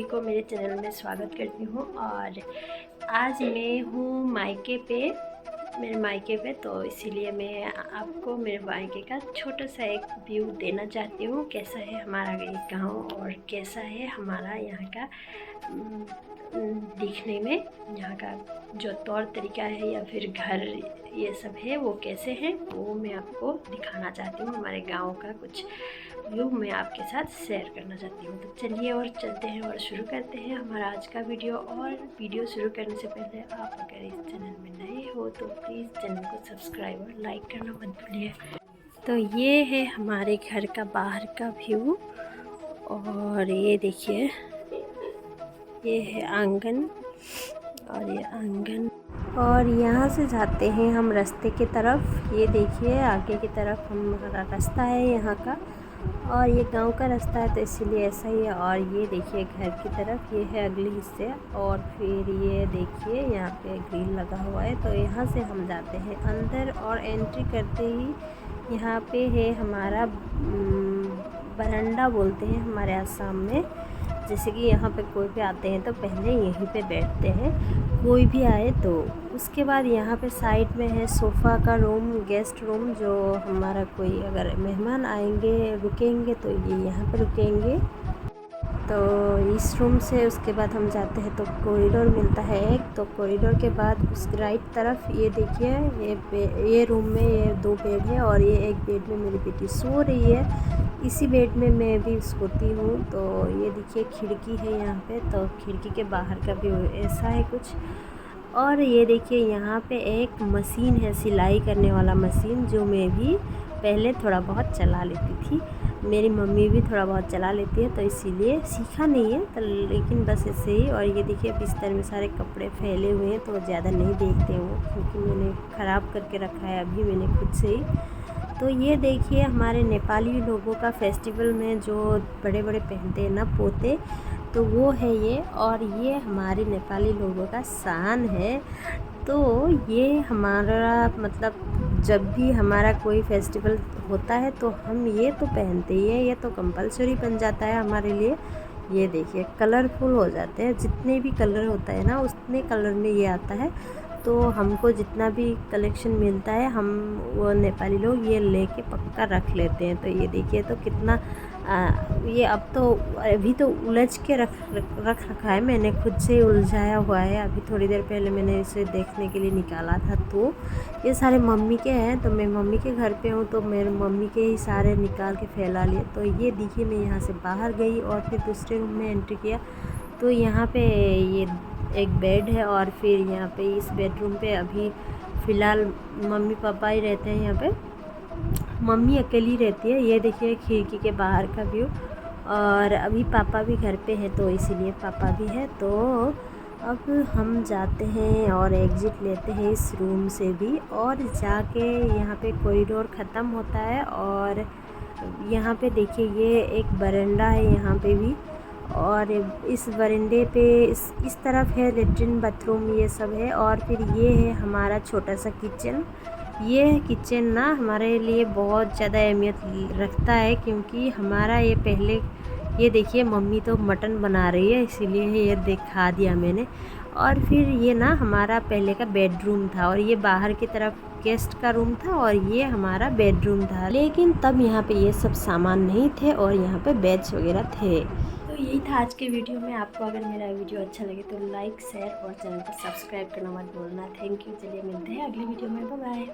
को मेरे चैनल में स्वागत करती हूँ। और आज मैं हूँ मेरे मायके पे, तो इसीलिए मैं आपको मेरे मायके का छोटा सा एक व्यू देना चाहती हूँ। कैसा है हमारा ये गाँव और कैसा है हमारा यहाँ का दिखने में, यहाँ का जो तौर तरीका है या फिर घर ये सब है वो कैसे हैं, वो मैं आपको दिखाना चाहती हूँ। हमारे गांव का कुछ व्यू मैं आपके साथ शेयर करना चाहती हूँ। तो चलिए और चलते हैं और शुरू करते हैं हमारा आज का वीडियो। और वीडियो शुरू करने से पहले आप अगर इस चैनल में नए हो तो प्लीज़ चैनल को सब्सक्राइब और लाइक करना मत भूलिए। तो ये है हमारे घर का बाहर का व्यू। और ये देखिए, ये है आंगन और ये आंगन। और यहाँ से जाते हैं हम रास्ते की तरफ। ये देखिए आगे की तरफ हमारा रास्ता है यहाँ का, और ये गांव का रास्ता है तो इसीलिए ऐसा ही है। और ये देखिए घर की तरफ, ये है अगले हिस्से। और फिर ये देखिए यहाँ पे ग्रिल लगा हुआ है, तो यहाँ से हम जाते हैं अंदर। और एंट्री करते ही यहाँ पे है हमारा बरंडा बोलते हैं हमारे आसाम में। जैसे कि यहाँ पे कोई भी आते हैं तो पहले यहीं पे बैठते हैं, कोई भी आए तो। उसके बाद यहाँ पे साइड में है सोफ़ा का रूम, गेस्ट रूम। जो हमारा कोई अगर मेहमान आएंगे रुकेंगे तो ये यहाँ पे रुकेंगे। तो इस रूम से उसके बाद हम जाते हैं तो कॉरिडोर मिलता है एक। तो कॉरिडोर के बाद उस राइट तरफ ये देखिए, ये रूम में ये 2 बेड है, और ये एक बेड में मेरी बेटी सो रही है। इसी बेड में मैं भी सोती हूँ। तो ये देखिए खिड़की है यहाँ पे, तो खिड़की के बाहर का भी ऐसा है कुछ। और ये देखिए यहाँ पे एक मशीन है, सिलाई करने वाला मशीन, जो मैं भी पहले थोड़ा बहुत चला लेती थी। मेरी मम्मी भी थोड़ा बहुत चला लेती है, तो इसीलिए सीखा नहीं है तो, लेकिन बस ऐसे ही। और ये देखिए बिस्तर में सारे कपड़े फैले हुए हैं, तो ज़्यादा नहीं देखते हैं वो, क्योंकि मैंने ख़राब करके रखा है अभी मैंने खुद से ही। तो ये देखिए हमारे नेपाली लोगों का फेस्टिवल में जो बड़े बड़े पहनते हैं ना पोते, तो वो है ये। और ये हमारे नेपाली लोगों का शान है। तो ये हमारा मतलब जब भी हमारा कोई फेस्टिवल होता है तो हम ये तो पहनते ही हैं, ये तो कंपलसरी बन जाता है हमारे लिए। ये देखिए कलरफुल हो जाते हैं, जितने भी कलर होता है ना उतने कलर में ये आता है। तो हमको जितना भी कलेक्शन मिलता है हम वो नेपाली लोग ये लेके पक्का रख लेते हैं। तो ये देखिए तो कितना ये अब तो अभी तो उलझ के रख रखा है, मैंने खुद से उलझाया हुआ है। अभी थोड़ी देर पहले मैंने इसे देखने के लिए निकाला था। तो ये सारे मम्मी के हैं, तो मैं मम्मी के घर पे हूँ, तो मेरे मम्मी के ही सारे निकाल के फैला लिए। तो ये देखिए मैं यहाँ से बाहर गई और फिर दूसरे रूम में एंट्री किया, तो यहाँ पे ये एक बेड है। और फिर यहाँ पे इस बेडरूम पे अभी फ़िलहाल मम्मी पापा ही रहते हैं। यहाँ पे मम्मी अकेली रहती है। ये देखिए खिड़की के बाहर का व्यू। और अभी पापा भी घर पे हैं, तो इसीलिए पापा भी है। तो अब हम जाते हैं और एग्ज़िट लेते हैं इस रूम से भी, और जाके यहाँ पे कॉरिडोर ख़त्म होता है। और यहाँ पे देखिए ये एक बरंडा है यहाँ पे भी। और इस बरंडे पे इस तरफ है लेटरिन बाथरूम ये सब है। और फिर ये है हमारा छोटा सा किचन। ये किचन ना हमारे लिए बहुत ज़्यादा अहमियत रखता है, क्योंकि हमारा ये पहले, ये देखिए मम्मी तो मटन बना रही है इसीलिए ये दिखा दिया मैंने। और फिर ये ना हमारा पहले का बेडरूम था, और ये बाहर की तरफ गेस्ट का रूम था, और ये हमारा बेडरूम था। लेकिन तब यहाँ पे ये सब सामान नहीं थे, और यहाँ पे बेड्स वगैरह थे। तो यही था आज के वीडियो में। आपको अगर मेरा वीडियो अच्छा लगे तो लाइक शेयर और चैनल को सब्सक्राइब करना मत भूलना। Thank you. चलिए मिलते हैं अगले वीडियो में, बाय बाय।